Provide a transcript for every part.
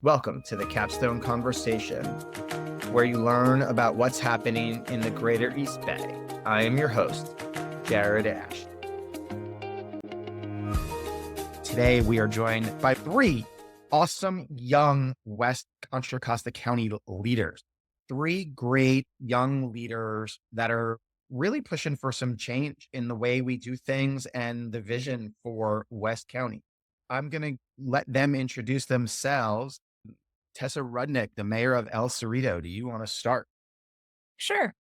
Welcome to the Capstone Conversation, where you learn about what's happening in the greater East Bay. I am your host, Jared Asch. Today, we are joined by three awesome young West Contra Costa County leaders. Three great young leaders that are really pushing for some change in the way we do things and the vision for West County. I'm going to let them introduce themselves. Tessa Rudnick, the mayor of El Cerrito. Do you want to start? Sure.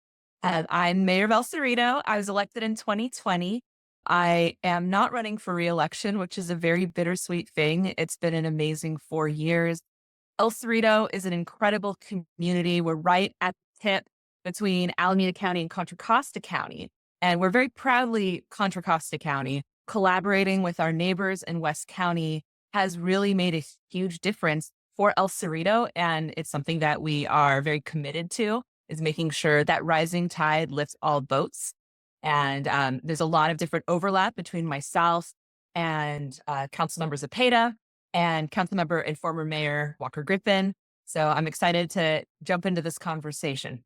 I'm Mayor of El Cerrito. I was elected in 2020. I am not running for reelection, which is a very bittersweet thing. It's been an amazing 4 years. El Cerrito is an incredible community. We're right at the tip between Alameda County and Contra Costa County. And we're very proudly Contra Costa County. Collaborating with our neighbors in West County has really made a huge difference for El Cerrito. And it's something that we are very committed to, is making sure that rising tide lifts all boats. And there's a lot of different overlap between myself and Councilmember Zepeda and Councilmember and former Mayor Walker Griffin. So I'm excited to jump into this conversation.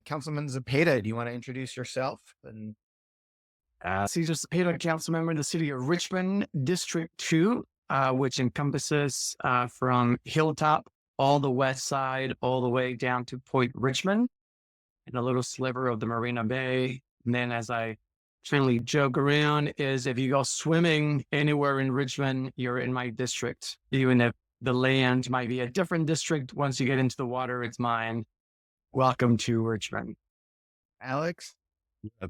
Councilman Zepeda, do you want to introduce yourself? Cesar Zepeda, council member in the city of Richmond, District 2, which encompasses from Hilltop, all the west side, all the way down to Point Richmond, and a little sliver of the Marina Bay. And then, as I generally joke around, is if you go swimming anywhere in Richmond, you're in my district. Even if the land might be a different district, once you get into the water, it's mine. Welcome to Richmond. Alex?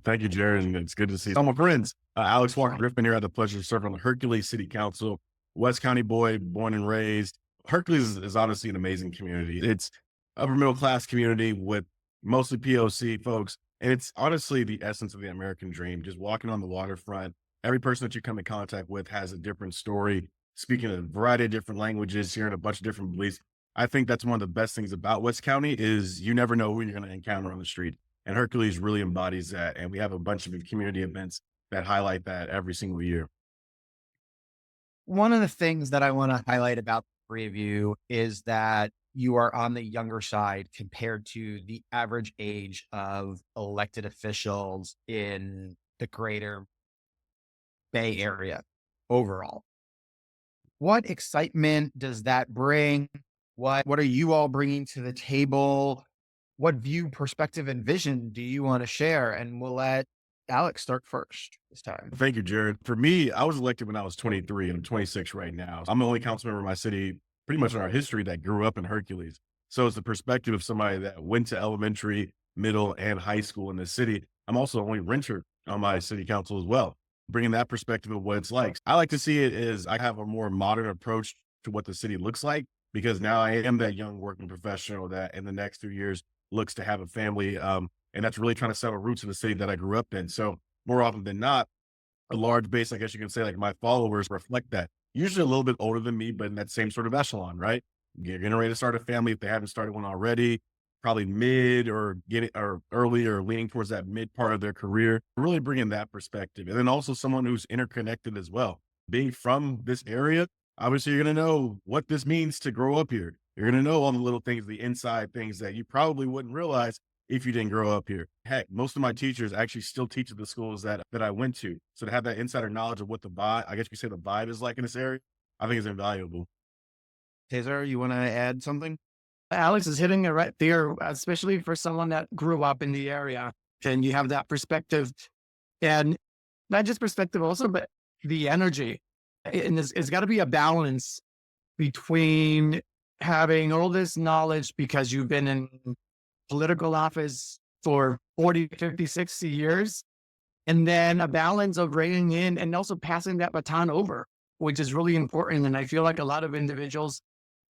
Thank you, Jared, and it's good to see some of my friends. Alex Walker Griffin here. I had the pleasure to serve on the Hercules City Council, West County boy, born and raised. Hercules is honestly an amazing community. It's upper middle class community with mostly POC folks, and it's honestly the essence of the American dream. Just walking on the waterfront, every person that you come in contact with has a different story, speaking a variety of different languages, hearing a bunch of different beliefs. I think that's one of the best things about West County is you never know who you're going to encounter on the street. And Hercules really embodies that. And we have a bunch of community events that highlight that every single year. One of the things that I want to highlight about the three of you is that you are on the younger side compared to the average age of elected officials in the greater Bay Area overall. What excitement does that bring? What are you all bringing to the table? What view, perspective, and vision do you want to share? And we'll let Alex start first this time. Thank you, Jared. For me, I was elected when I was 23 and I'm 26 right now. I'm the only council member in my city, pretty much in our history, that grew up in Hercules. So it's the perspective of somebody that went to elementary, middle, and high school in the city. I'm also the only renter on my city council as well, bringing that perspective of what it's like. I like to see it as I have a more modern approach to what the city looks like, because now I am that young working professional that in the next 2 years looks to have a family. And that's really trying to settle roots in the city that I grew up in. So more often than not, a large base, I guess you can say, like my followers reflect that. Usually a little bit older than me, but in that same sort of echelon, right? You're getting ready to start a family if they haven't started one already, probably mid or early or leaning towards that mid part of their career, really bringing that perspective. And then also someone who's interconnected as well. Being from this area, obviously you're going to know what this means to grow up here. You're going to know all the little things, the inside things that you probably wouldn't realize if you didn't grow up here. Heck, most of my teachers actually still teach at the schools that I went to. So to have that insider knowledge of what the vibe, I guess you could say the vibe is like in this area, I think is invaluable. Cesar, you want to add something? Alex is hitting it right there, especially for someone that grew up in the area and you have that perspective, and not just perspective also, but the energy. And it's got to be a balance between having all this knowledge because you've been in political office for 40, 50, 60 years, and then a balance of reining in and also passing that baton over, which is really important. And I feel like a lot of individuals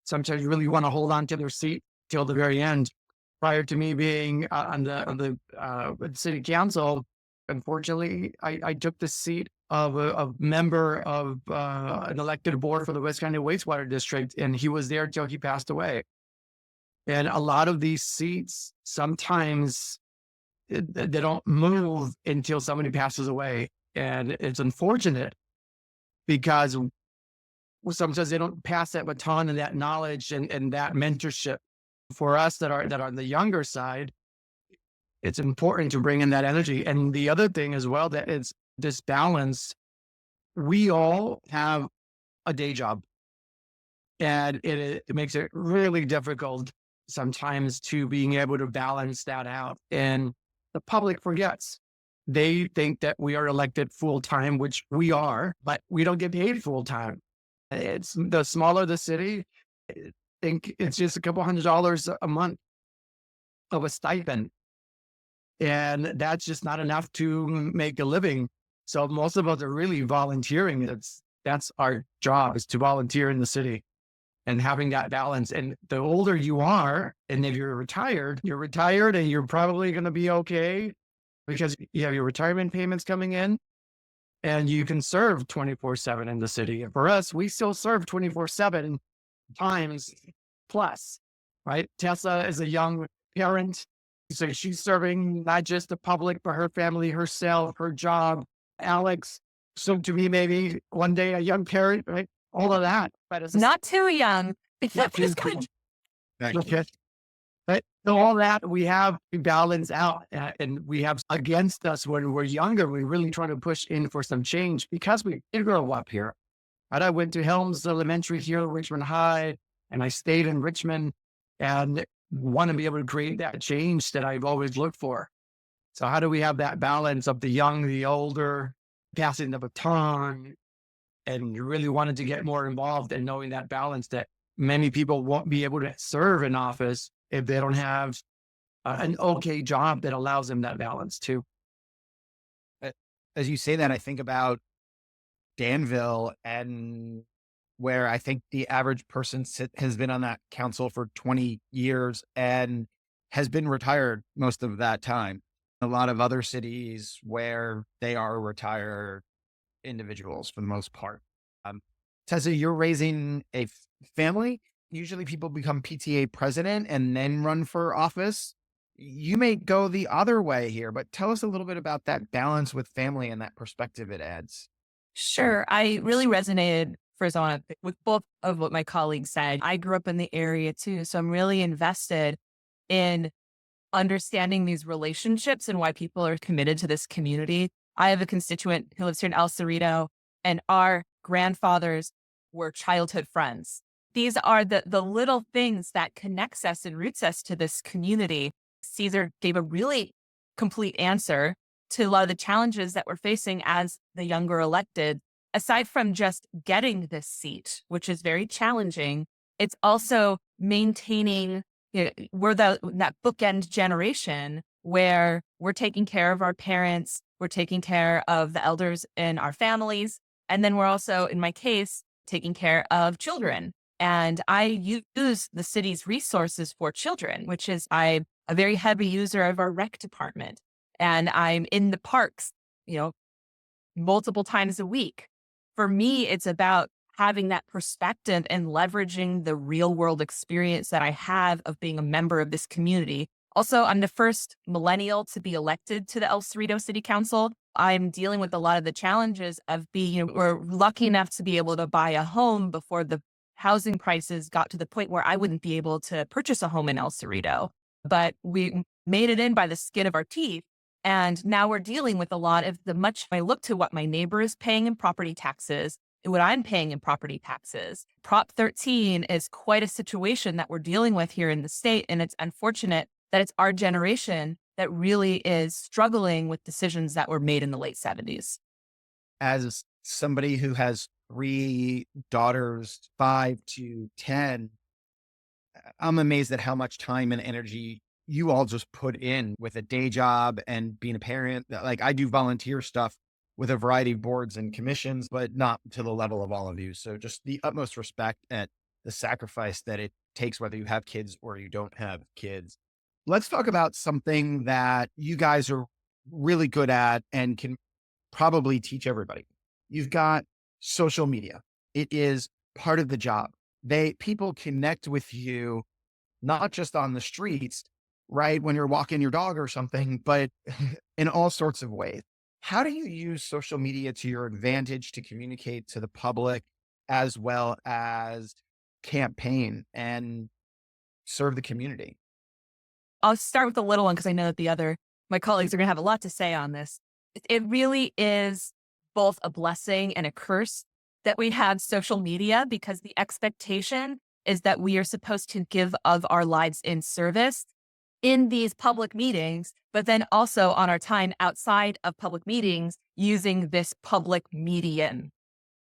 sometimes really want to hold on to their seat till the very end. Prior to me being on the city council, unfortunately, I took the seat of a member of an elected board for the West County Wastewater District, and he was there till he passed away. And a lot of these seats, sometimes they don't move until somebody passes away. And it's unfortunate because sometimes they don't pass that baton and that knowledge and that mentorship. For us that are on the younger side, it's important to bring in that energy. And the other thing as well, that it's this balance. We all have a day job, and it makes it really difficult sometimes to being able to balance that out. And the public forgets. They think that we are elected full time, which we are, but we don't get paid full time. It's the smaller the city, I think it's just a couple $100 a month of a stipend. And that's just not enough to make a living. So most of us are really volunteering. That's our job, is to volunteer in the city and having that balance. And the older you are, and if you're retired and you're probably going to be okay because you have your retirement payments coming in and you can serve 24/7 in the city. And for us, we still serve 24/7 times plus, right? Tessa is a young parent. So she's serving not just the public, but her family, herself, her job. Alex, so to me, maybe one day a young parent, right? All of that. But as Not too young. not too Just cool. good. Thank you. Okay. Right? So all that we have to balance out, and we have against us when we're younger. We really try to push in for some change because we did grow up here. And I went to Helms Elementary here at Richmond High, and I stayed in Richmond and want to be able to create that change that I've always looked for. So how do we have that balance of the young, the older, passing the baton, and you really wanted to get more involved, and knowing that balance that many people won't be able to serve in office if they don't have an okay job that allows them that balance too. As you say that, I think about Danville, and where I think the average person has been on that council for 20 years and has been retired most of that time. A lot of other cities where they are retired individuals for the most part. Tessa, you're raising a family. Usually people become PTA president and then run for office. You may go the other way here, but tell us a little bit about that balance with family and that perspective it adds. Sure. I really resonated first on with both of what my colleagues said. I grew up in the area too, so I'm really invested in understanding these relationships and why people are committed to this community. I have a constituent who lives here in El Cerrito, and our grandfathers were childhood friends. These are the little things that connects us and roots us to this community. Cesar gave a really complete answer to a lot of the challenges that we're facing as the younger elected. Aside from just getting this seat, which is very challenging, it's also maintaining, we're that bookend generation where we're taking care of our parents, we're taking care of the elders in our families, and then we're also, in my case, taking care of children. And I use the city's resources for children, which is I'm a very heavy user of our rec department. And I'm in the parks, multiple times a week. For me, it's about having that perspective and leveraging the real world experience that I have of being a member of this community. Also, I'm the first millennial to be elected to the El Cerrito City Council. I'm dealing with a lot of the challenges of we're lucky enough to be able to buy a home before the housing prices got to the point where I wouldn't be able to purchase a home in El Cerrito. But we made it in by the skin of our teeth. And now we're dealing with a lot of I look to what my neighbor is paying in property taxes and what I'm paying in property taxes. Prop 13 is quite a situation that we're dealing with here in the state. And it's unfortunate that it's our generation that really is struggling with decisions that were made in the late 70s. As somebody who has 3 daughters, 5 to 10, I'm amazed at how much time and energy you all just put in with a day job and being a parent. Like, I do volunteer stuff with a variety of boards and commissions, but not to the level of all of you. So just the utmost respect at the sacrifice that it takes, whether you have kids or you don't have kids. Let's talk about something that you guys are really good at and can probably teach everybody. You've got social media. It is part of the job. People connect with you, not just on the streets, right, when you're walking your dog or something, but in all sorts of ways. How do you use social media to your advantage to communicate to the public as well as campaign and serve the community? I'll start with the little one because I know that my colleagues are going to have a lot to say on this. It really is both a blessing and a curse that we have social media, because the expectation is that we are supposed to give of our lives in service in these public meetings, but then also on our time outside of public meetings using this public medium.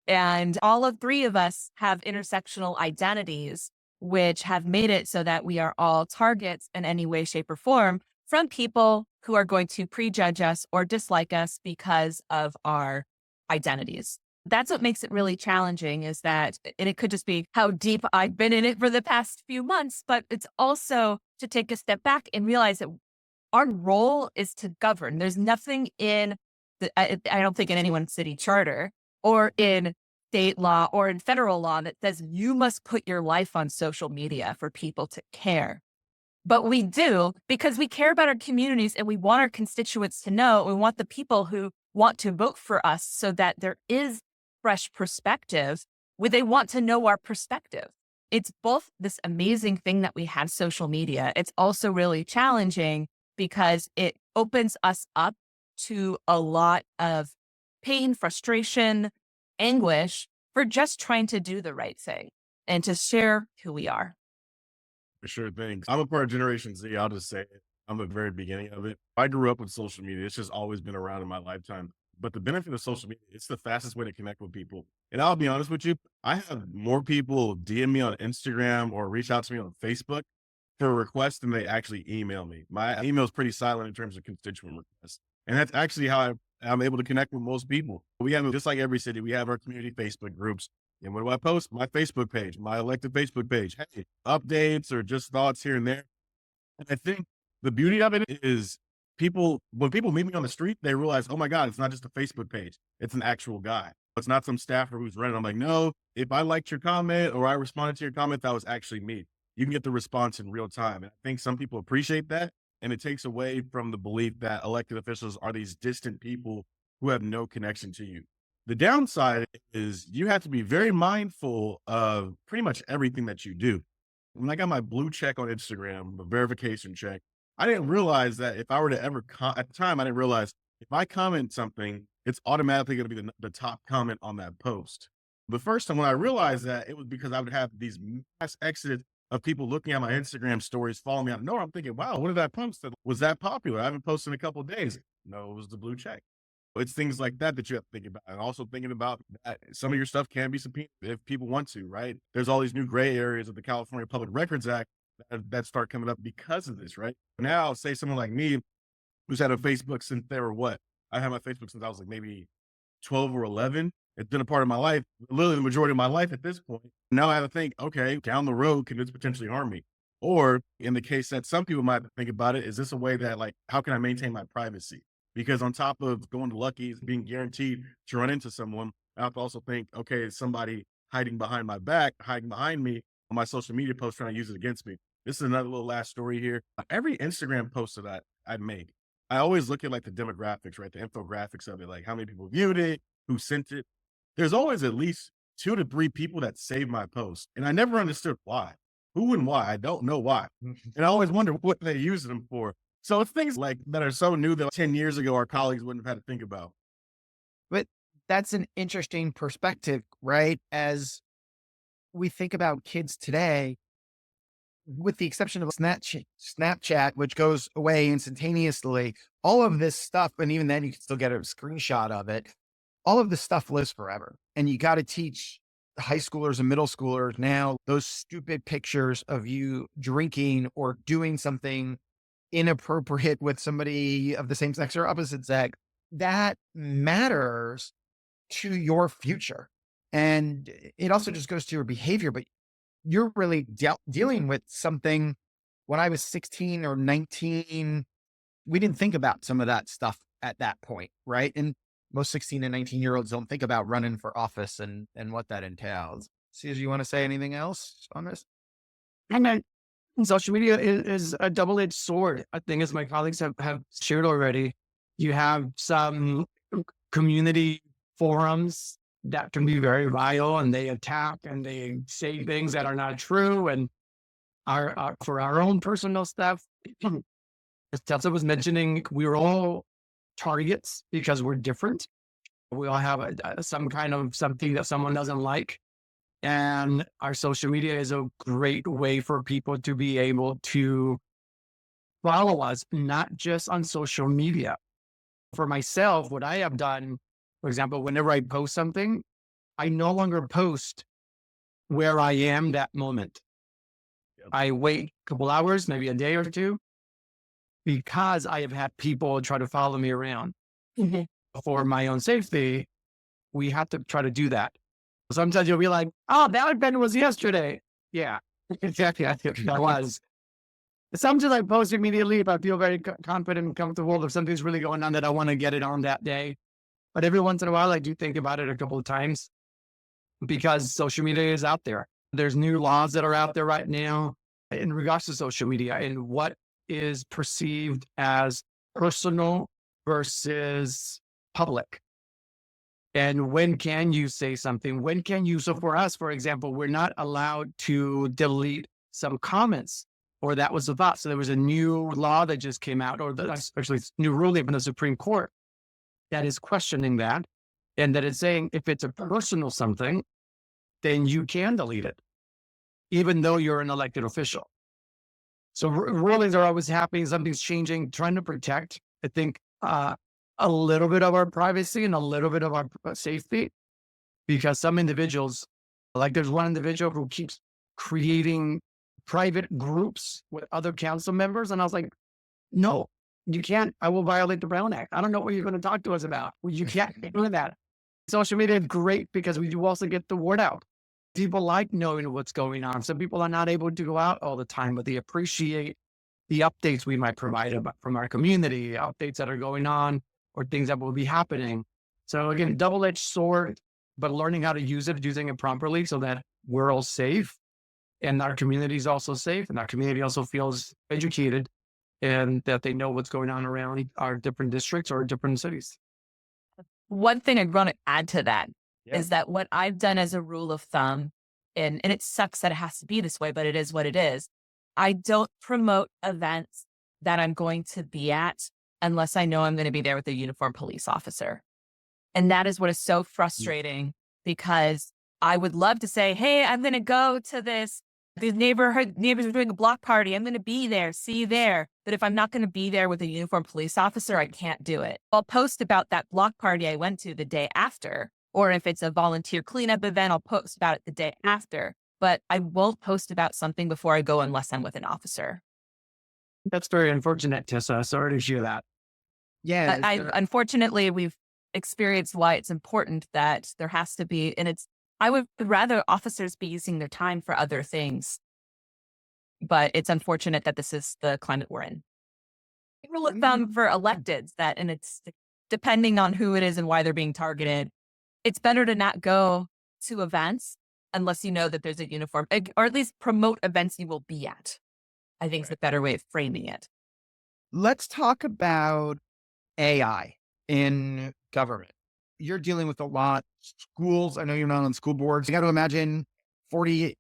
And all of three of us have intersectional identities, which have made it so that we are all targets in any way, shape, or form from people who are going to prejudge us or dislike us because of our identities. That's what makes it really challenging, is that, and it could just be how deep I've been in it for the past few months, but it's also to take a step back and realize that our role is to govern. There's nothing in I don't think in anyone's city charter or in state law or in federal law that says you must put your life on social media for people to care. But we do, because we care about our communities and we want our constituents to know. We want the people who want to vote for us so that there is fresh perspective where they want to know our perspective. It's both this amazing thing that we have social media. It's also really challenging because it opens us up to a lot of pain, frustration, anguish for just trying to do the right thing and to share who we are. For sure thing. I'm a part of Generation Z. I'll just say it. I'm at the very beginning of it. I grew up with social media. It's just always been around in my lifetime. But the benefit of social media, it's the fastest way to connect with people. And I'll be honest with you, I have more people DM me on Instagram or reach out to me on Facebook for requests than they actually email me. My email is pretty silent in terms of constituent requests. And that's actually how I'm able to connect with most people. We have, just like every city, we have our community Facebook groups. And what do I post? My Facebook page, my elected Facebook page. Hey, updates or just thoughts here and there. And I think the beauty of it is when people meet me on the street, they realize, oh my God, it's not just a Facebook page. It's an actual guy. It's not some staffer who's running. I'm like, no, if I liked your comment or I responded to your comment, that was actually me. You can get the response in real time. And I think some people appreciate that. And it takes away from the belief that elected officials are these distant people who have no connection to you. The downside is you have to be very mindful of pretty much everything that you do. When I got my blue check on Instagram, the verification check, I didn't realize that if I were to ever, at the time, I didn't realize if I comment something, it's automatically going to be the top comment on that post. The first time when I realized that, it was because I would have these mass exodus of people looking at my Instagram stories, following me out of nowhere. I'm thinking, wow, what did I post that was that popular? I haven't posted in a couple of days. No, it was the blue check. It's things like that that you have to think about. And also thinking about that some of your stuff can be subpoenaed if people want to, right? There's all these new gray areas of the California Public Records Act that start coming up because of this, right? Now, say someone like me who's had a Facebook since they were what? I had my Facebook since I was like maybe 12 or 11. It's been a part of my life, literally the majority of my life at this point. Now I have to think, okay, down the road, can this potentially harm me? Or in the case that some people might think about it, is this a way that, like, how can I maintain my privacy? Because on top of going to Lucky's, being guaranteed to run into someone, I have to also think, okay, is somebody hiding behind my back, hiding behind me on my social media post, trying to use it against me? This is another little last story here. Every Instagram post that I make, I always look at like the demographics, right? The infographics of it, like how many people viewed it, who sent it. There's always at least 2 to 3 people that save my post. And I never understood why. Who and why? I don't know why. And I always wonder what they use them for. So it's things like that are so new that 10 years ago, our colleagues wouldn't have had to think about. But that's an interesting perspective, right? As we think about kids today, with the exception of Snapchat, which goes away instantaneously, all of this stuff, and even then you can still get a screenshot of it, all of this stuff lives forever. And you got to teach high schoolers and middle schoolers now those stupid pictures of you drinking or doing something inappropriate with somebody of the same sex or opposite sex, that matters to your future. And it also just goes to your behavior, but you're really dealing with something. When I was 16 or 19, we didn't think about some of that stuff at that point, right? And most 16 and 19-year-olds don't think about running for office and what that entails. Cesar, you want to say anything else on this? And then social media is a double-edged sword. I think, as my colleagues have shared already, you have some community forums that can be very vile, and they attack and they say things that are not true. And for our own personal stuff, as Tessa was mentioning, we're all targets because we're different. We all have some kind of something that someone doesn't like. And our social media is a great way for people to be able to follow us, not just on social media. For myself, what I have done, for example, whenever I post something, I no longer post where I am that moment. Yep. I wait a couple hours, maybe a day or two, because I have had people try to follow me around. For my own safety, we have to try to do that. Sometimes you'll be like, oh, that event was yesterday. Yeah, exactly. I think that was. Sometimes I post immediately if I feel very confident and comfortable, if something's really going on that I want to get it on that day. But every once in a while, I do think about it a couple of times because social media is out there. There's new laws that are out there right now in regards to social media and what is perceived as personal versus public. And when can you say something? When can you? So for us, for example, we're not allowed to delete some comments, or that was the thought. So there was a new law that just came out, or actually new ruling from the Supreme Court that is questioning that. And that is saying if it's a personal something, then you can delete it, even though you're an elected official. So rulings are always happening. Something's changing, trying to protect, I think, a little bit of our privacy and a little bit of our safety, because some individuals, like there's one individual who keeps creating private groups with other council members. And I was like, no, you can't. I will violate the Brown Act. I don't know what you're going to talk to us about. Well, you can't do that. Social media is great because we do also get the word out. People like knowing what's going on. Some people are not able to go out all the time, but they appreciate the updates we might provide from our community, updates that are going on, or things that will be happening. So again, double-edged sword, but learning how to use it, using it properly so that we're all safe and our community is also safe and our community also feels educated and that they know what's going on around our different districts or different cities. One thing I'd want to add to that is that what I've done as a rule of thumb, and it sucks that it has to be this way, but it is what it is. I don't promote events that I'm going to be at unless I know I'm going to be there with a uniformed police officer. And that is what is so frustrating, because I would love to say, hey, I'm going to go to these neighbors are doing a block party. I'm going to be there, see you there. But if I'm not going to be there with a uniformed police officer, I can't do it. I'll post about that block party I went to the day after. Or if it's a volunteer cleanup event, I'll post about it the day after. But I won't post about something before I go unless I'm with an officer. That's very unfortunate, Tessa. Sorry to hear that. Yeah. Unfortunately, we've experienced why it's important that there has to be, and I would rather officers be using their time for other things, but it's unfortunate that this is the climate we're in. Rule of thumb for electeds and it's depending on who it is and why they're being targeted, it's better to not go to events unless you know that there's a uniform, or at least promote events you will be at. I think is a better way of framing it. Let's talk about AI in government. You're dealing with a lot. Schools, I know you're not on school boards. You got to imagine 40%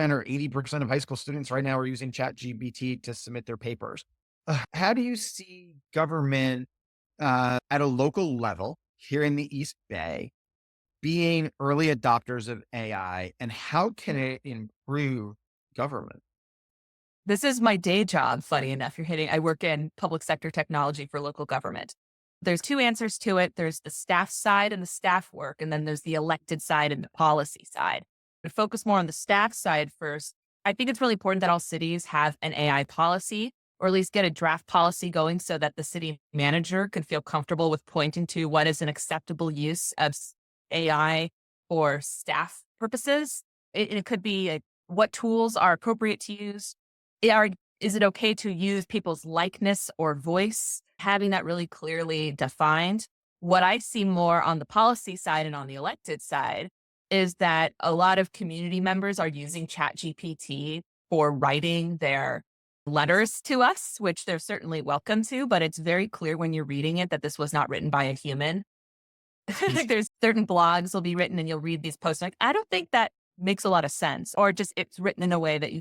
or 80% of high school students right now are using ChatGPT to submit their papers. How do you see government at a local level here in the East Bay being early adopters of AI, and how can it improve government? This is my day job, funny enough. I work in public sector technology for local government. There's two answers to it. There's the staff side and the staff work, and then there's the elected side and the policy side. To focus more on the staff side first, I think it's really important that all cities have an AI policy, or at least get a draft policy going so that the city manager can feel comfortable with pointing to what is an acceptable use of AI for staff purposes. It could be what tools are appropriate to use. Is it okay to use people's likeness or voice? Having that really clearly defined. What I see more on the policy side and on the elected side is that a lot of community members are using ChatGPT for writing their letters to us, which they're certainly welcome to, but it's very clear when you're reading it that this was not written by a human. Like there's certain blogs will be written and you'll read these posts. Like, I don't think that makes a lot of sense. Or just it's written in a way that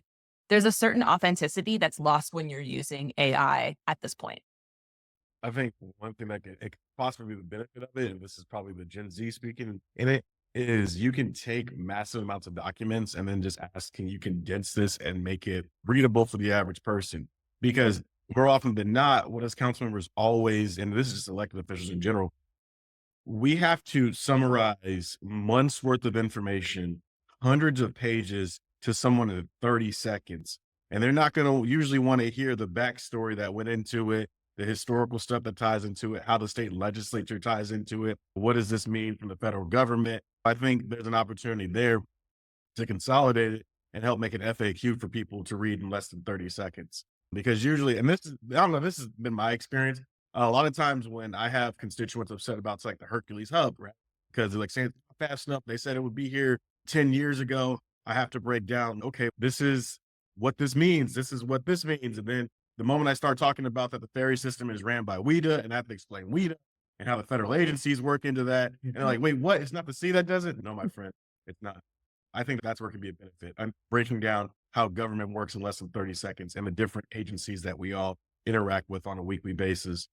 there's a certain authenticity that's lost when you're using AI at this point. I think one thing that it could possibly be the benefit of it, and this is probably the Gen Z speaking in it, is you can take massive amounts of documents and then just ask, can you condense this and make it readable for the average person? Because more often than not, what as council members always, and this is just elected officials in general, we have to summarize months worth of information, hundreds of pages to someone in 30 seconds. And they're not going to usually want to hear the backstory that went into it, the historical stuff that ties into it, how the state legislature ties into it. What does this mean from the federal government? I think there's an opportunity there to consolidate it and help make an FAQ for people to read in less than 30 seconds. Because usually, and this is, I don't know, this has been my experience. A lot of times when I have constituents upset about like the Hercules hub, right? Because they're like saying it's not fast enough. They said it would be here 10 years ago. I have to break down, okay, this is what this means. This is what this means. And then the moment I start talking about that the ferry system is ran by WIDA and I have to explain WIDA and how the federal agencies work into that. And they're like, wait, what? It's not the sea that does it? No, my friend, it's not. I think that's where it can be a benefit. I'm breaking down how government works in less than 30 seconds and the different agencies that we all interact with on a weekly basis.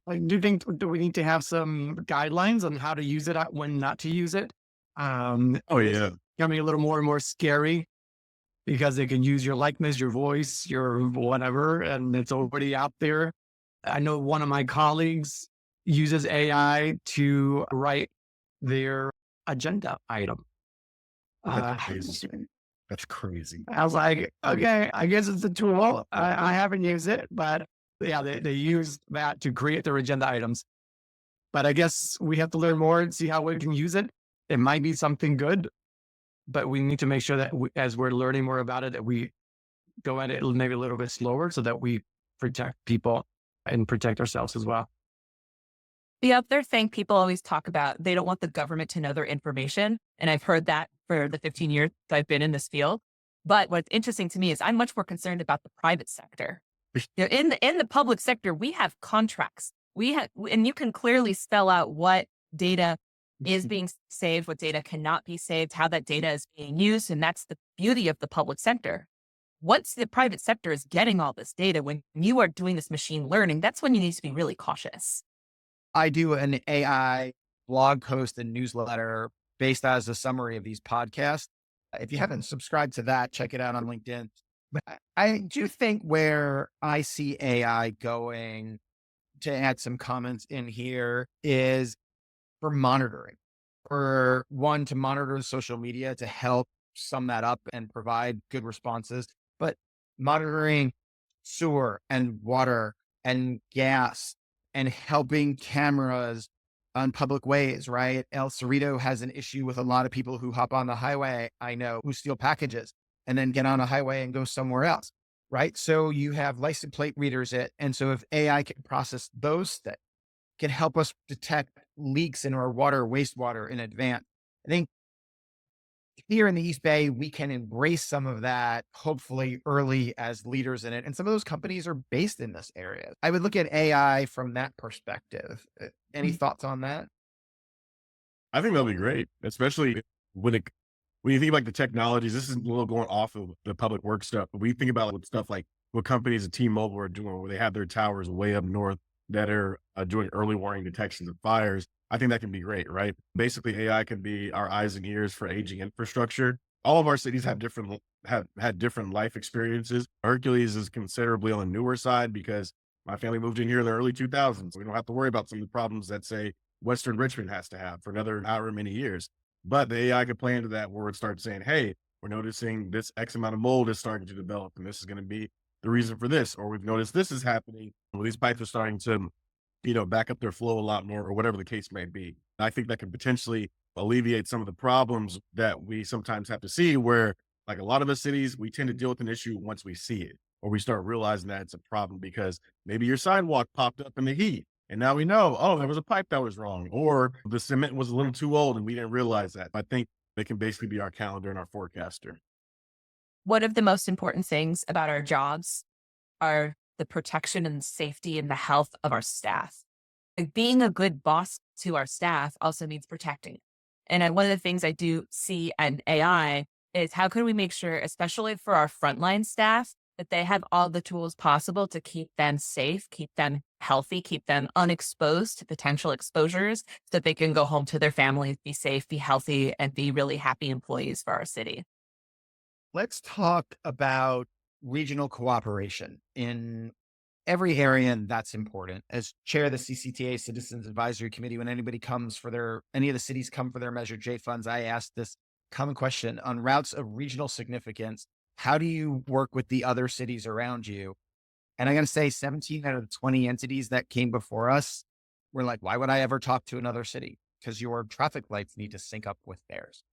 Like, do we need to have some guidelines on how to use it, when not to use it? Oh, It's yeah. becoming a little more and more scary because they can use your likeness, your voice, your whatever, and it's already out there. I know one of my colleagues uses AI to write their agenda item. That's crazy. That's crazy. I was like, okay, I guess it's a tool. I haven't used it, but yeah, they use that to create their agenda items. But I guess we have to learn more and see how we can use it. It might be something good, but we need to make sure that as we're learning more about it, that we go at it maybe a little bit slower so that we protect people and protect ourselves as well. The other thing people always talk about, they don't want the government to know their information. And I've heard that for the 15 years I've been in this field. But what's interesting to me is I'm much more concerned about the private sector. In the public sector, we have contracts. And you can clearly spell out what data is being saved, what data cannot be saved, how that data is being used. And that's the beauty of the public sector. Once the private sector is getting all this data, when you are doing this machine learning, that's when you need to be really cautious. I do an AI blog post and newsletter based as a summary of these podcasts. If you haven't subscribed to that, check it out on LinkedIn. But I do think where I see AI going, to add some comments in here, is for monitoring. For one, to monitor social media to help sum that up and provide good responses, but monitoring sewer and water and gas and helping cameras on public ways, right? El Cerrito has an issue with a lot of people who hop on the highway, I know, who steal packages and then get on a highway and go somewhere else, right? So you have license plate readers and so if AI can process those things, can help us detect leaks in our water, wastewater in advance. I think here in the East Bay, we can embrace some of that, hopefully early as leaders in it. And some of those companies are based in this area. I would look at AI from that perspective. Any thoughts on that? I think that'll be great, especially when you think about the technologies. This is a little going off of the public work stuff, but we think about what stuff like what companies at T-Mobile are doing, where they have their towers way up north that are doing early warning detections of fires. I think that can be great, right? Basically, AI can be our eyes and ears for aging infrastructure. All of our cities have had different life experiences. Hercules is considerably on the newer side because my family moved in here in the early 2000s. We don't have to worry about some of the problems that, say, Western Richmond has to have for another however many years. But the AI could play into that where it starts saying, hey, we're noticing this X amount of mold is starting to develop, and this is going to be the reason for this. Or we've noticed this is happening. Well, these pipes are starting to, back up their flow a lot more, or whatever the case may be. I think that could potentially alleviate some of the problems that we sometimes have to see where, like a lot of the cities, we tend to deal with an issue once we see it, or we start realizing that it's a problem because maybe your sidewalk popped up in the heat. And now we know, oh, there was a pipe that was wrong, or the cement was a little too old and we didn't realize that. I think they can basically be our calendar and our forecaster. One of the most important things about our jobs are the protection and safety and the health of our staff. Like, being a good boss to our staff also means protecting it. And one of the things I do see in AI is how can we make sure, especially for our frontline staff, that they have all the tools possible to keep them safe, keep them healthy, keep them unexposed to potential exposures so that they can go home to their families, be safe, be healthy, and be really happy employees for our city. Let's talk about regional cooperation in every area, and that's important. As chair of the CCTA Citizens Advisory Committee, when any of the cities come for their Measure J funds, I asked this common question on routes of regional significance. How do you work with the other cities around you? And I got to say, 17 out of the 20 entities that came before us were like, why would I ever talk to another city? Because your traffic lights need to sync up with theirs.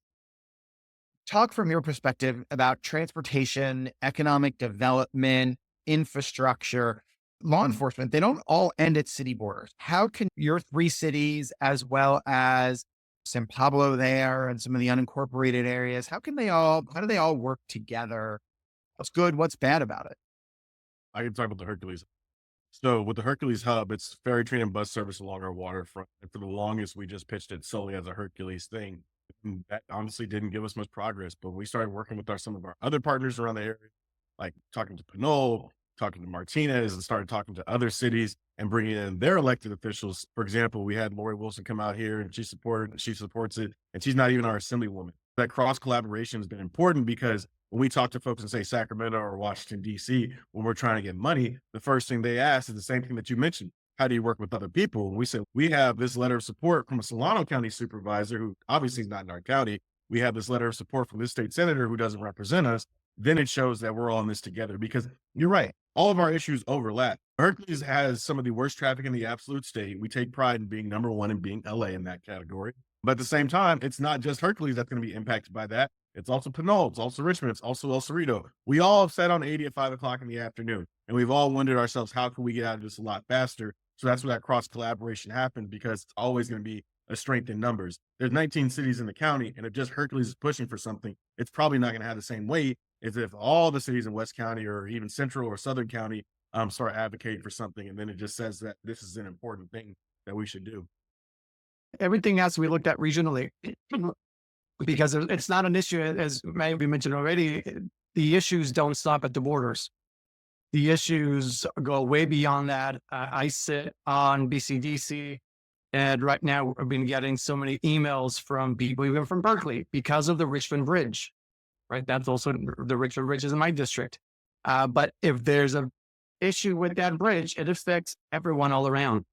Talk from your perspective about transportation, economic development, infrastructure, law enforcement. They don't all end at city borders. How can your three cities, as well as San Pablo there and some of the unincorporated areas, how do they all work together? What's good? What's bad about it? I can talk about the Hercules. So with the Hercules hub, it's ferry train and bus service along our waterfront. And for the longest, we just pitched it solely as a Hercules thing. And that honestly didn't give us much progress. But we started working with some of our other partners around the area, like talking to Pinole, talking to Martinez, and started talking to other cities and bringing in their elected officials. For example, we had Lori Wilson come out here and she supports it, and she's not even our assemblywoman. That cross collaboration has been important because when we talk to folks in, say, Sacramento or Washington, D.C., when we're trying to get money, the first thing they ask is the same thing that you mentioned. How do you work with other people? And we say, we have this letter of support from a Solano County supervisor who obviously is not in our county. We have this letter of support from this state senator who doesn't represent us. Then it shows that we're all in this together because you're right. All of our issues overlap. Hercules has some of the worst traffic in the absolute state. We take pride in being number one and being LA in that category. But at the same time, it's not just Hercules that's going to be impacted by that. It's also Pinole, it's also Richmond, it's also El Cerrito. We all have sat on 80 at 5 o'clock in the afternoon, and we've all wondered ourselves, how can we get out of this a lot faster? So that's where that cross collaboration happens, because it's always going to be a strength in numbers. There's 19 cities in the county, and if just Hercules is pushing for something, it's probably not going to have the same weight as if all the cities in West County or even Central or Southern County start advocating for something, and then it just says that this is an important thing that we should do. Everything has to be looked at regionally because it's not an issue, as may be mentioned already. The issues don't stop at the borders. The issues go way beyond that. I sit on BCDC, and right now I've been getting so many emails from people, even from Berkeley, because of the Richmond Bridge, right? That's also the Richmond Bridge is in my district. But if there's an issue with that bridge, it affects everyone all around.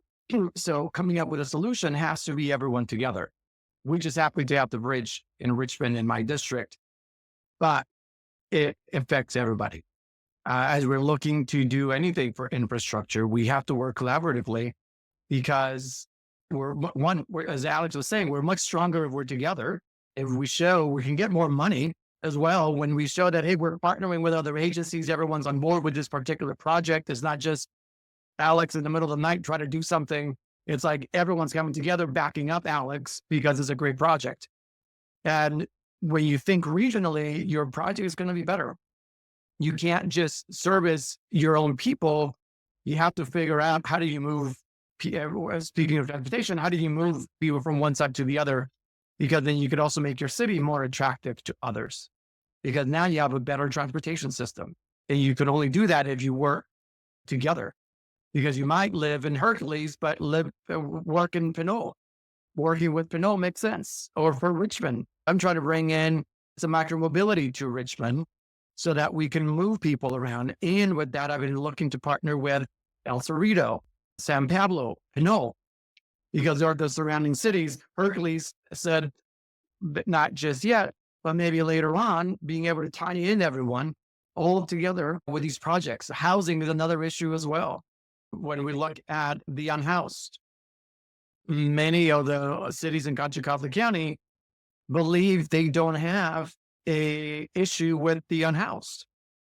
So coming up with a solution has to be everyone together. We just happen to have the bridge in Richmond in my district, but it affects everybody. As we're looking to do anything for infrastructure, we have to work collaboratively because as Alex was saying, we're much stronger if we're together. If we show we can get more money as well, when we show that, hey, we're partnering with other agencies, everyone's on board with this particular project. It's not just Alex in the middle of the night try to do something. It's like everyone's coming together, backing up Alex because it's a great project. And when you think regionally, your project is going to be better. You can't just service your own people. You have to figure out, how do you move, speaking of transportation, how do you move people from one side to the other? Because then you could also make your city more attractive to others, because now you have a better transportation system. And you can only do that if you work together. Because you might live in Hercules, but work in Pinole. Working with Pinole makes sense. Or for Richmond, I'm trying to bring in some micromobility to Richmond so that we can move people around. And with that, I've been looking to partner with El Cerrito, San Pablo, Pinole, because they're the surrounding cities. Hercules said, but not just yet, but maybe later on, being able to tie in everyone all together with these projects. Housing is another issue as well. When we look at the unhoused, many of the cities in Contra Costa County believe they don't have a issue with the unhoused.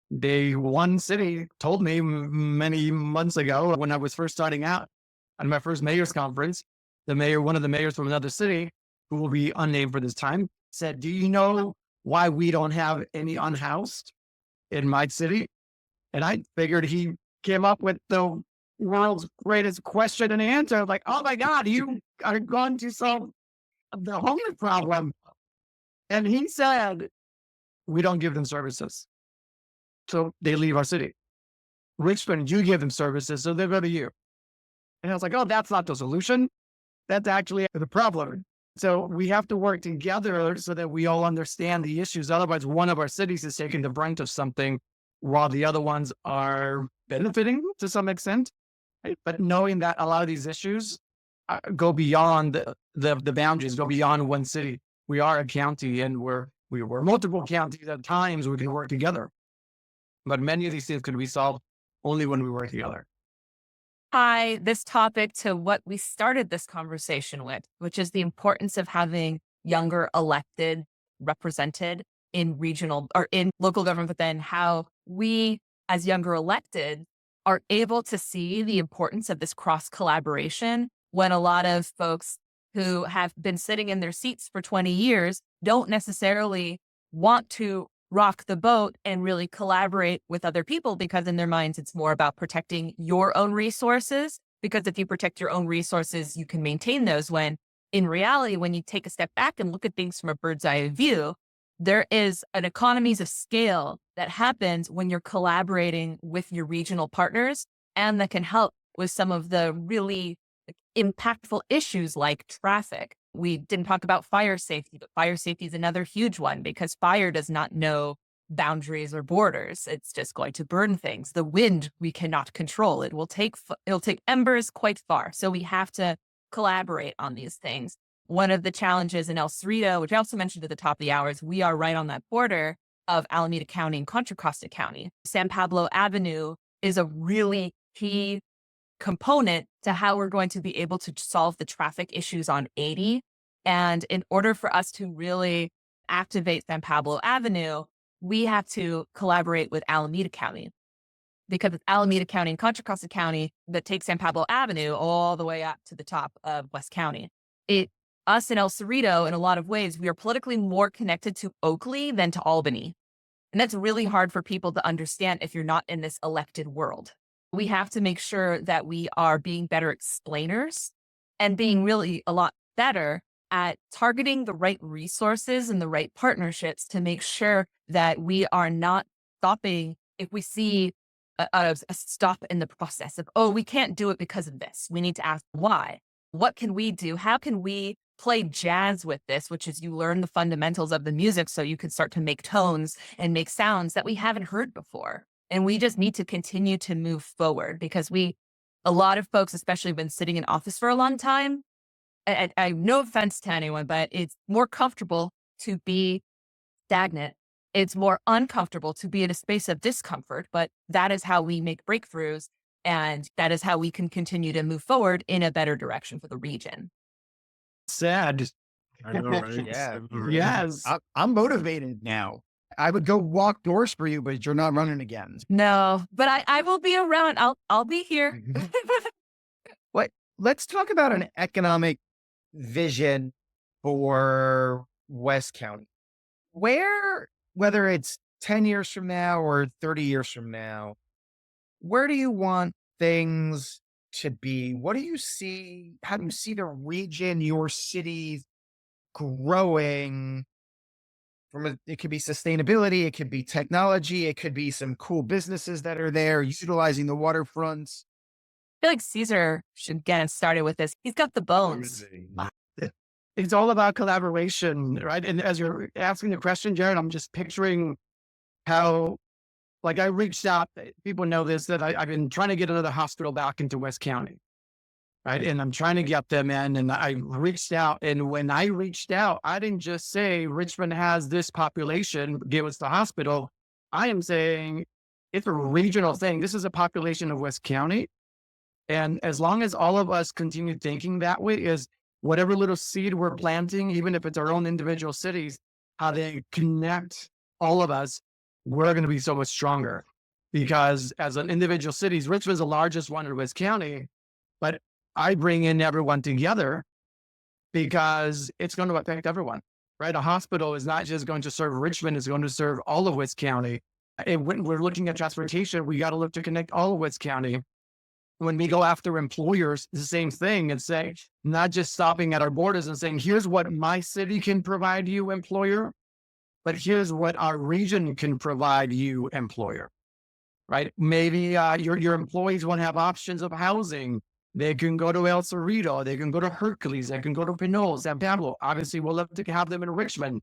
One city told me many months ago, when I was first starting out at my first mayor's conference, one of the mayors from another city, who will be unnamed for this time, said, do you know why we don't have any unhoused in my city? And I figured he came up with world's greatest question and answer. Like, oh my God, you are going to solve the homeless problem. And he said, we don't give them services. So they leave our city. Richmond, you give them services, so they go to you. And I was like, oh, that's not the solution. That's actually the problem. So we have to work together so that we all understand the issues. Otherwise, one of our cities is taking the brunt of something while the other ones are benefiting to some extent. Right? But knowing that a lot of these issues go beyond the boundaries, go beyond one city. We are a county, and we're multiple counties at times. We can work together. But many of these things could be solved only when we work together. Tie this topic to what we started this conversation with, which is the importance of having younger elected represented in regional or in local government, but then how we as younger elected are able to see the importance of this cross collaboration when a lot of folks who have been sitting in their seats for 20 years don't necessarily want to rock the boat and really collaborate with other people, because in their minds, it's more about protecting your own resources. Because if you protect your own resources, you can maintain those, when in reality, when you take a step back and look at things from a bird's eye view, there is an economies of scale that happens when you're collaborating with your regional partners, and that can help with some of the really impactful issues like traffic. We didn't talk about fire safety, but fire safety is another huge one, because fire does not know boundaries or borders. It's just going to burn things. The wind, we cannot control. It'll take embers quite far. So we have to collaborate on these things. One of the challenges in El Cerrito, which I also mentioned at the top of the hour, is we are right on that border of Alameda County and Contra Costa County. San Pablo Avenue is a really key component to how we're going to be able to solve the traffic issues on 80. And in order for us to really activate San Pablo Avenue, we have to collaborate with Alameda County, because it's Alameda County and Contra Costa County that takes San Pablo Avenue all the way up to the top of West County. Us in El Cerrito, in a lot of ways, we are politically more connected to Oakley than to Albany. And that's really hard for people to understand if you're not in this elected world. We have to make sure that we are being better explainers and being really a lot better at targeting the right resources and the right partnerships to make sure that we are not stopping if we see a stop in the process of, oh, we can't do it because of this. We need to ask why. What can we do? How can we play jazz with this, which is you learn the fundamentals of the music so you can start to make tones and make sounds that we haven't heard before. And we just need to continue to move forward, because a lot of folks, especially, have been sitting in office for a long time. I no offense to anyone, but it's more comfortable to be stagnant. It's more uncomfortable to be in a space of discomfort, but that is how we make breakthroughs. And that is how we can continue to move forward in a better direction for the region. Sad. I know, right? Yeah. Yes. I'm motivated now. I would go walk doors for you, but you're not running again. No, but I will be around. I'll be here. Let's talk about an economic vision for West County. Whether it's 10 years from now or 30 years from now, where do you want things to be? What do you see? How do you see the region, your city growing? It could be sustainability, it could be technology, it could be some cool businesses that are there utilizing the waterfronts. I feel like Cesar should get started with this. He's got the bones. It's all about collaboration, right? And as you're asking the question, Jared, I'm just picturing how, like, I reached out, people know this, that I've been trying to get another hospital back into West County, right? And I'm trying to get them in, and I reached out. And when I reached out, I didn't just say Richmond has this population, give us the hospital. I am saying it's a regional thing. This is a population of West County. And as long as all of us continue thinking that way, is whatever little seed we're planting, even if it's our own individual cities, how they connect all of us, we're going to be so much stronger. Because as an individual cities, Richmond's the largest one in West County, but I bring in everyone together because it's going to affect everyone, right? A hospital is not just going to serve Richmond, it's going to serve all of West County. And when we're looking at transportation, we got to look to connect all of West County. When we go after employers, the same thing, and say, not just stopping at our borders and saying, here's what my city can provide you, employer, but here's what our region can provide you, employer, right? Maybe your employees want to have options of housing. They can go to El Cerrito, they can go to Hercules, they can go to Pinole, San Pablo. Obviously, we'll love to have them in Richmond.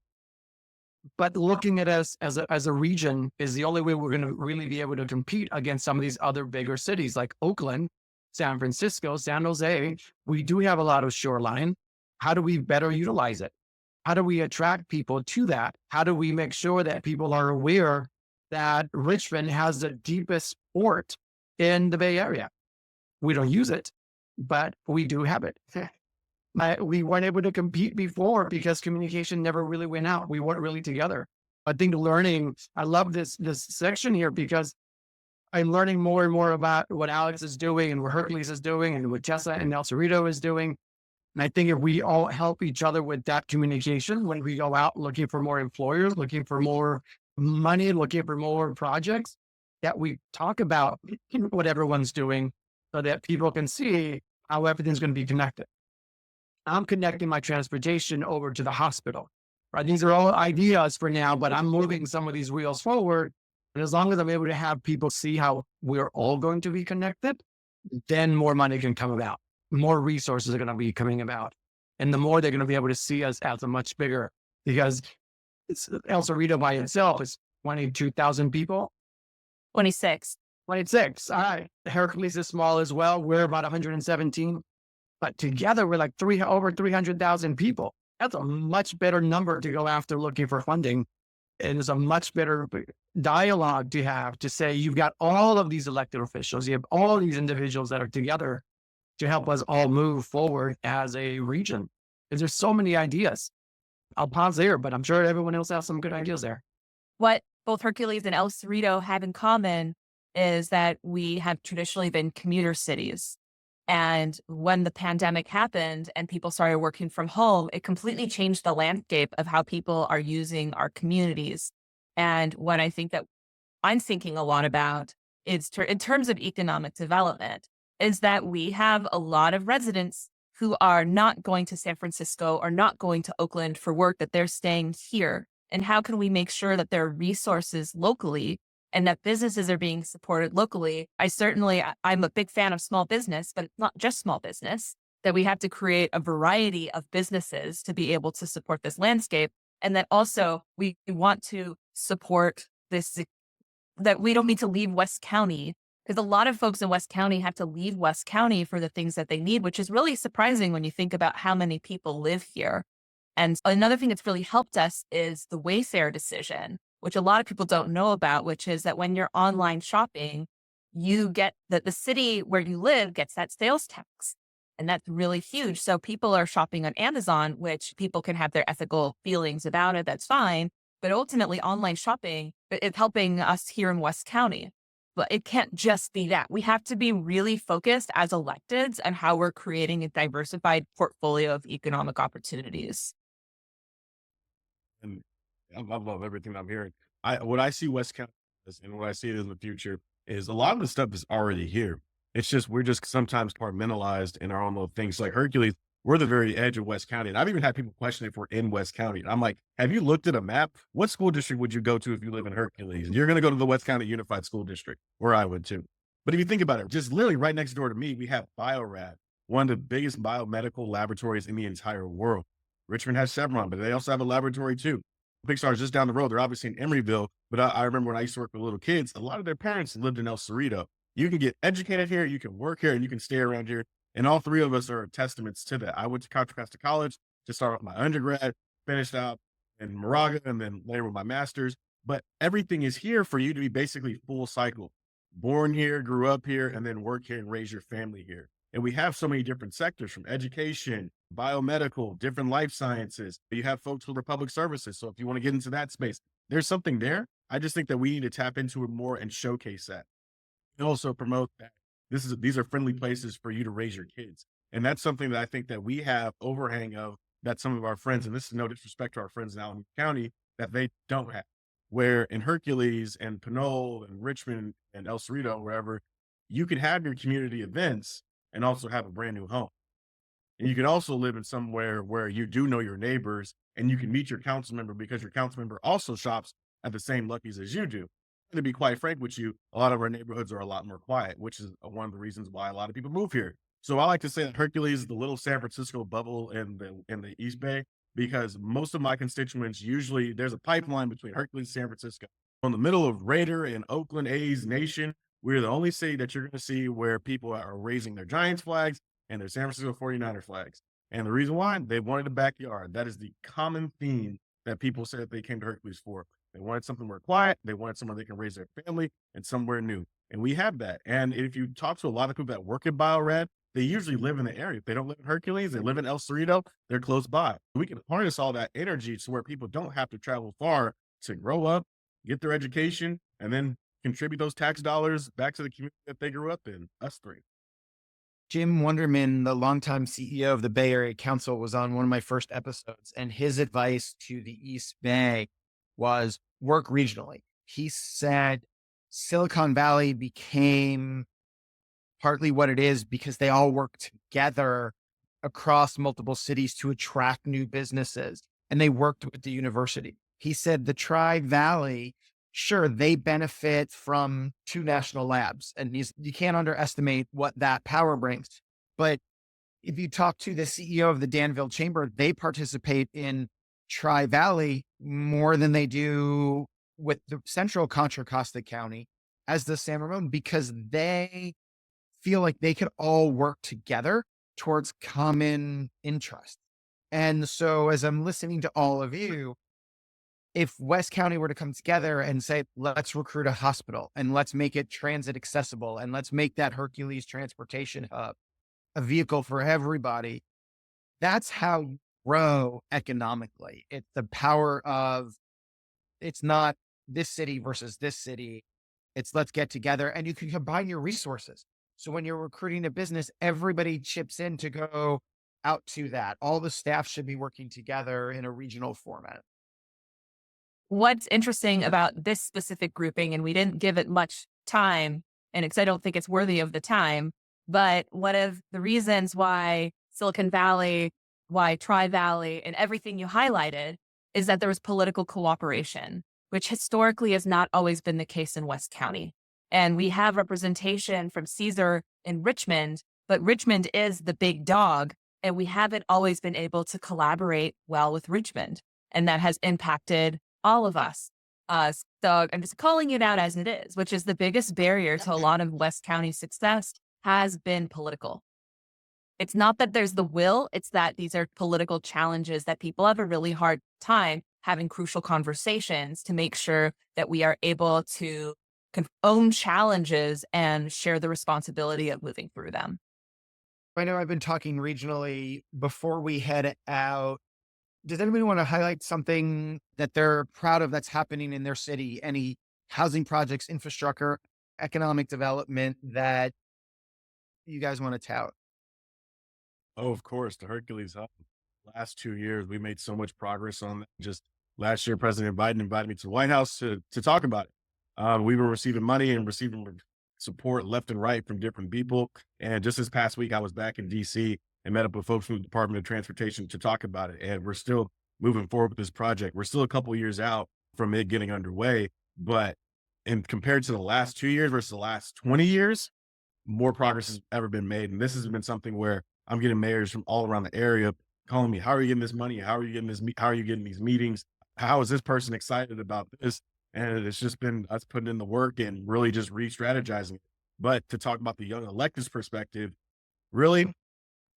But looking at us as a region is the only way we're going to really be able to compete against some of these other bigger cities like Oakland, San Francisco, San Jose. We do have a lot of shoreline. How do we better utilize it? How do we attract people to that? How do we make sure that people are aware that Richmond has the deepest port in the Bay Area? We don't use it, but we do have it. We weren't able to compete before because communication never really went out. We weren't really together. I think I love this section here because I'm learning more and more about what Alex is doing and what Hercules is doing and what Tessa and El Cerrito is doing. And I think if we all help each other with that communication, when we go out looking for more employers, looking for more money, looking for more projects, that we talk about what everyone's doing so that people can see how everything's going to be connected. I'm connecting my transportation over to the hospital, right? These are all ideas for now, but I'm moving some of these wheels forward. And as long as I'm able to have people see how we're all going to be connected, then more money can come about. More resources are going to be coming about. And the more they're going to be able to see us as a much bigger, because El Cerrito by itself is 22,000 people. 26. 26. All right. Hercules is small as well. We're about 117. But together we're like over 300,000 people. That's a much better number to go after looking for funding. And it's a much better dialogue to have to say, you've got all of these elected officials, you have all of these individuals that are together to help us all move forward as a region. Because there's so many ideas. I'll pause there, but I'm sure everyone else has some good ideas there. What both Hercules and El Cerrito have in common is that we have traditionally been commuter cities. And when the pandemic happened and people started working from home, it completely changed the landscape of how people are using our communities. And what I think that I'm thinking a lot about is in terms of economic development, is that we have a lot of residents who are not going to San Francisco or not going to Oakland for work, that they're staying here. And how can we make sure that there are resources locally and that businesses are being supported locally? I'm a big fan of small business, but it's not just small business, that we have to create a variety of businesses to be able to support this landscape. And that also we want to support this, that we don't need to leave West County, because a lot of folks in West County have to leave West County for the things that they need, which is really surprising when you think about how many people live here. And another thing that's really helped us is the Wayfair decision, which a lot of people don't know about, which is that when you're online shopping, you get that the city where you live gets that sales tax. And that's really huge. So people are shopping on Amazon, which people can have their ethical feelings about it. That's fine. But ultimately, online shopping is helping us here in West County. But it can't just be that. We have to be really focused as electeds on how we're creating a diversified portfolio of economic opportunities. And I love everything I'm hearing. What I see West County as, and what I see it in the future is a lot of the stuff is already here. It's just we're just sometimes compartmentalized in our own little things. Like Hercules, we're the very edge of West County. And I've even had people question if we're in West County. And I'm like, have you looked at a map? What school district would you go to if you live in Hercules? You're going to go to the West County Unified School District, where I would too. But if you think about it, just literally right next door to me, we have Biorad, one of the biggest biomedical laboratories in the entire world. Richmond has Chevron, but they also have a laboratory too. Pixar is just down the road. They're obviously in Emeryville, but I remember when I used to work with little kids, a lot of their parents lived in El Cerrito. You can get educated here, you can work here, and you can stay around here. And all three of us are testaments to that. I went to Contra Costa College to start off my undergrad, finished out in Moraga, and then later with my master's. But everything is here for you to be basically full cycle. Born here, grew up here, and then work here and raise your family here. And we have so many different sectors, from education, biomedical, different life sciences. You have folks who are public services. So if you want to get into that space, there's something there. I just think that we need to tap into it more and showcase that. And also promote that these are friendly places for you to raise your kids. And that's something that I think that we have overhang of, that some of our friends, and this is no disrespect to our friends in Allen County, that they don't have. Where in Hercules and Pinole and Richmond and El Cerrito, wherever, you can have your community events and also have a brand new home. And you can also live in somewhere where you do know your neighbors and you can meet your council member because your council member also shops at the same Lucky's as you do. To be quite frank with you, a lot of our neighborhoods are a lot more quiet, which is one of the reasons why a lot of people move here. So I like to say that Hercules is the little San Francisco bubble in the East Bay, because most of my constituents, usually there's a pipeline between Hercules and San Francisco. On the middle of Raider and Oakland A's nation, we're the only city that you're going to see where people are raising their Giants flags and their San Francisco 49er flags. And the reason why, they wanted a backyard. That is the common theme that people said they came to Hercules for. They wanted something more quiet. They wanted somewhere they can raise their family and somewhere new. And we have that. And if you talk to a lot of people that work at BioRad, they usually live in the area. If they don't live in Hercules, they live in El Cerrito, they're close by. We can harness all that energy to where people don't have to travel far to grow up, get their education, and then contribute those tax dollars back to the community that they grew up in, us three. Jim Wonderman, the longtime CEO of the Bay Area Council, was on one of my first episodes, and his advice to the East Bay was work regionally. He said Silicon Valley became partly what it is because they all work together across multiple cities to attract new businesses, and they worked with the university. He said the Tri-Valley, sure, they benefit from 2 national labs, and you can't underestimate what that power brings. But if you talk to the CEO of the Danville Chamber, they participate in Tri-Valley more than they do with the central Contra Costa County as the San Ramon, because they feel like they could all work together towards common interests. And so as I'm listening to all of you, if West County were to come together and say, let's recruit a hospital and let's make it transit accessible and let's make that Hercules transportation hub a vehicle for everybody, that's how you grow economically. It's the power of, it's not this city versus this city. It's let's get together, and you can combine your resources. So when you're recruiting a business, everybody chips in to go out to that. All the staff should be working together in a regional format. What's interesting about this specific grouping, and we didn't give it much time, and because I don't think it's worthy of the time, but one of the reasons why Silicon Valley, why Tri-Valley, and everything you highlighted is that there was political cooperation, which historically has not always been the case in West County. And we have representation from Cesar in Richmond, but Richmond is the big dog, and we haven't always been able to collaborate well with Richmond. And that has impacted all of us. So I'm just calling it out as it is, which is the biggest barrier to a lot of West County success has been political. It's not that there's the will, it's that these are political challenges that people have a really hard time having crucial conversations to make sure that we are able to own challenges and share the responsibility of moving through them. I know I've been talking regionally. Before we head out, does anybody want to highlight something that they're proud of that's happening in their city? Any housing projects, infrastructure, economic development that you guys want to tout? Oh, of course, the Hercules Hub. Last 2 years, we made so much progress on that. Just last year, President Biden invited me to the White House to talk about it. We were receiving money and receiving support left and right from different people. And just this past week, I was back in DC and met up with folks from the Department of Transportation to talk about it. And we're still moving forward with this project. We're still a couple of years out from it getting underway, but compared to the last 2 years versus the last 20 years, more progress has ever been made. And this has been something where I'm getting mayors from all around the area calling me, how are you getting this money? How are you getting this? How are you getting these meetings? How is this person excited about this? And it's just been us putting in the work and really just re-strategizing it. But to talk about the young electeds perspective, really,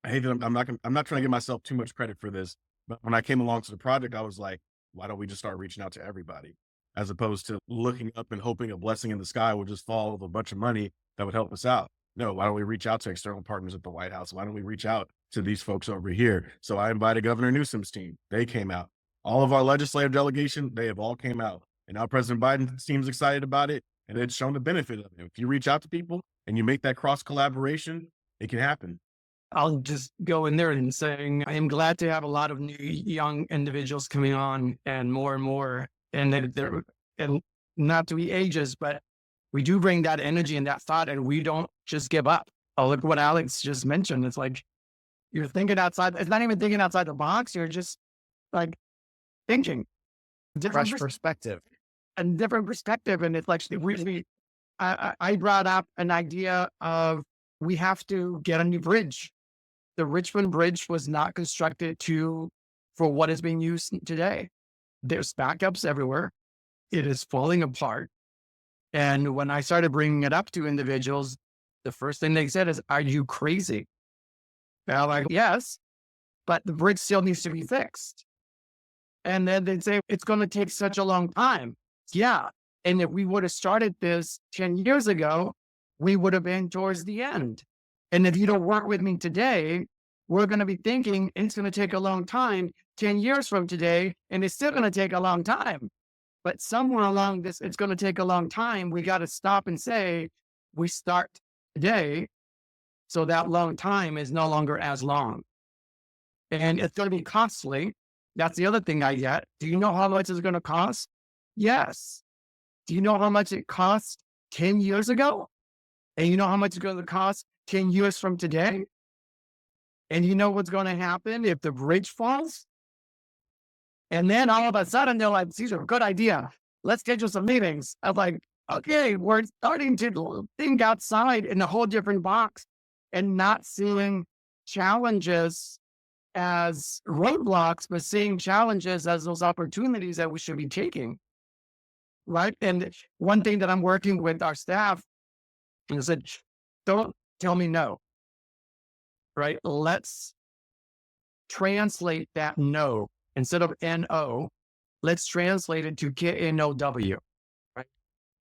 I hate that I'm not trying to give myself too much credit for this. But when I came along to the project, I was like, why don't we just start reaching out to everybody, as opposed to looking up and hoping a blessing in the sky will just fall with a bunch of money that would help us out. No, why don't we reach out to external partners at the White House? Why don't we reach out to these folks over here? So I invited Governor Newsom's team. They came out. All of our legislative delegation, they have all came out. And now President Biden seems excited about it, and it's shown the benefit of it. If you reach out to people and you make that cross collaboration, it can happen. I'll just go in there and saying, I am glad to have a lot of new young individuals coming on and more, and they're and not to be ageist, but we do bring that energy and that thought, and we don't just give up. Oh, look what Alex just mentioned. It's like, you're thinking outside. It's not even thinking outside the box. You're just like thinking Fresh perspective. a different perspective. And it's like, I brought up an idea of, we have to get a new bridge. The Richmond Bridge was not constructed for what is being used today. There's backups everywhere. It is falling apart. And when I started bringing it up to individuals, the first thing they said is, "Are you crazy?" And I'm like, "Yes, but the bridge still needs to be fixed." And then they'd say, "It's going to take such a long time." Yeah. And if we would have started this 10 years ago, we would have been towards the end. And if you don't work with me today, we're going to be thinking it's going to take a long time 10 years from today, and it's still going to take a long time. But somewhere along this, it's going to take a long time. We got to stop and say, we start today, so that long time is no longer as long. And it's going to be costly. That's the other thing I get. Do you know how much it's going to cost? Yes. Do you know how much it cost 10 years ago? And you know how much it's going to cost 10 years from today? And you know what's going to happen if the bridge falls? And then all of a sudden, they're like, "Cesar, good idea. Let's schedule some meetings." I'm like, okay, we're starting to think outside in a whole different box and not seeing challenges as roadblocks, but seeing challenges as those opportunities that we should be taking. Right. And one thing that I'm working with our staff is that, don't tell me no. Right. Let's translate that no. Instead of NO, let's translate it to KNOW. Right.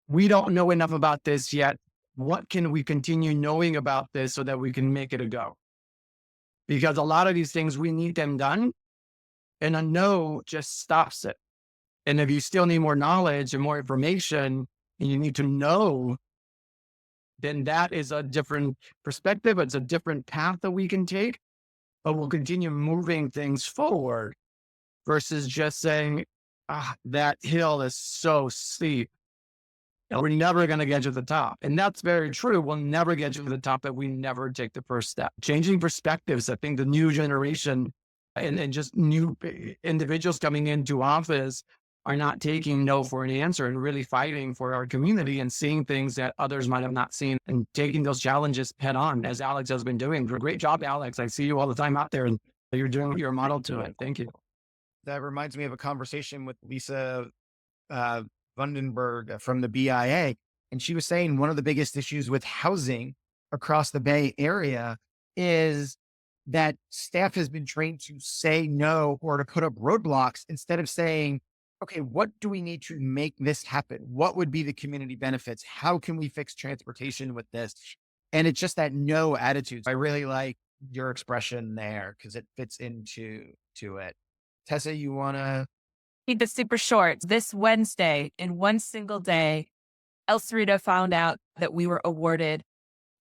We don't know enough about this yet. What can we continue knowing about this so that we can make it a go? Because a lot of these things, we need them done, and a no just stops it. And if you still need more knowledge and more information, and you need to know, then that is a different perspective. It's a different path that we can take, but we'll continue moving things forward versus just saying, that hill is so steep, and we're never going to get to the top. And that's very true. We'll never get to the top if we never take the first step. Changing perspectives. I think the new generation and just new individuals coming into office are not taking no for an answer and really fighting for our community and seeing things that others might have not seen and taking those challenges head on, as Alex has been doing. Great job, Alex. I see you all the time out there, and you're doing your model to it. Thank you. That reminds me of a conversation with Lisa Vandenberg from the BIA. And she was saying one of the biggest issues with housing across the Bay Area is that staff has been trained to say no or to put up roadblocks instead of saying, okay, what do we need to make this happen? What would be the community benefits? How can we fix transportation with this? And it's just that no attitude. I really like your expression there because it fits into it. Tessa, you want to Keep this super short. This Wednesday, in one single day, El Cerrito found out that we were awarded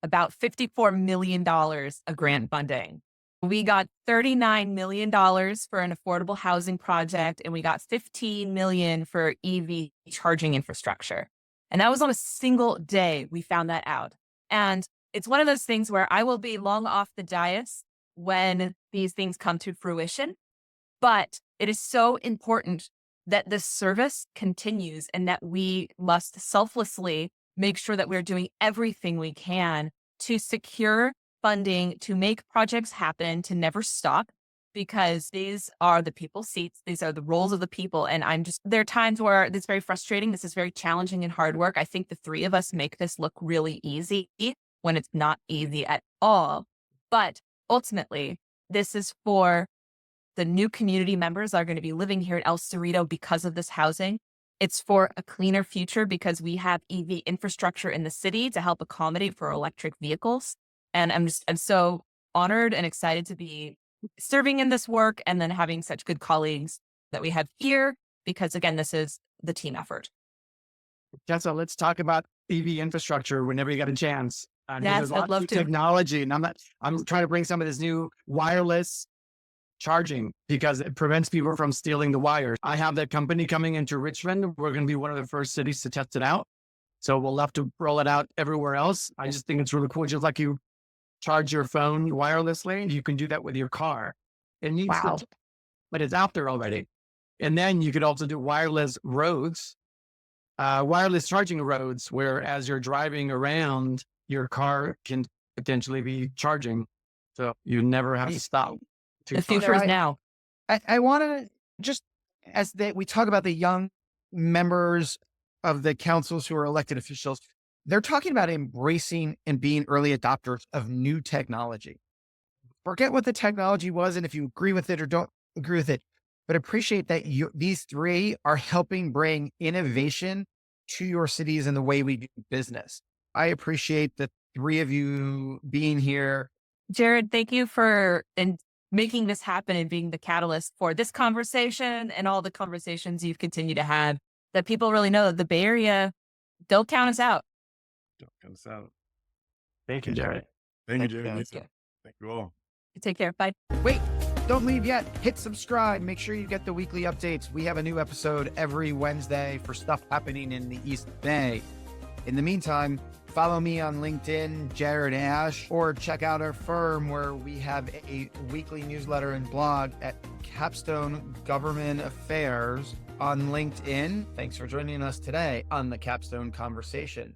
about $54 million of grant funding. We got $39 million for an affordable housing project, and we got $15 million for EV charging infrastructure. And that was on a single day we found that out. And it's one of those things where I will be long off the dais when these things come to fruition. But it is so important that this service continues and that we must selflessly make sure that we're doing everything we can to secure funding, to make projects happen, to never stop, because these are the people's seats. These are the roles of the people. And there are times where it's very frustrating. This is very challenging and hard work. I think the three of us make this look really easy when it's not easy at all. But ultimately, this is for the new community members that are going to be living here at El Cerrito because of this housing. It's for a cleaner future because we have EV infrastructure in the city to help accommodate for electric vehicles. And I'm so honored and excited to be serving in this work and then having such good colleagues that we have here because, again, this is the team effort. Tessa, let's talk about EV infrastructure whenever you get a chance. Yes, I'd love to. Technology, and I'm trying to bring some of this new wireless charging because it prevents people from stealing the wires. I have that company coming into Richmond. We're going to be one of the first cities to test it out. So we'll have to roll it out everywhere else. I just think it's really cool. Just like you charge your phone wirelessly, you can do that with your car. It needs Wow. to, but it's out there already. And then you could also do wireless roads, wireless charging roads, where as you're driving around, your car can potentially be charging. So you never have to stop. The future is now. I want to just, as we talk about the young members of the councils who are elected officials, they're talking about embracing and being early adopters of new technology. Forget what the technology was and if you agree with it or don't agree with it, but appreciate that these three are helping bring innovation to your cities and the way we do business. I appreciate the three of you being here. Jared, thank you for making this happen and being the catalyst for this conversation and all the conversations you've continued to have, that people really know that the Bay Area, don't count us out. Don't count us out. Thank you, Jared. Thank you, Jared. Thank you. Thank you all. Take care. Bye. Wait, don't leave yet. Hit subscribe. Make sure you get the weekly updates. We have a new episode every Wednesday for stuff happening in the East Bay. In the meantime, follow me on LinkedIn, Jared Asch, or check out our firm where we have a weekly newsletter and blog at Capstone Government Affairs on LinkedIn. Thanks for joining us today on the Capstone Conversation.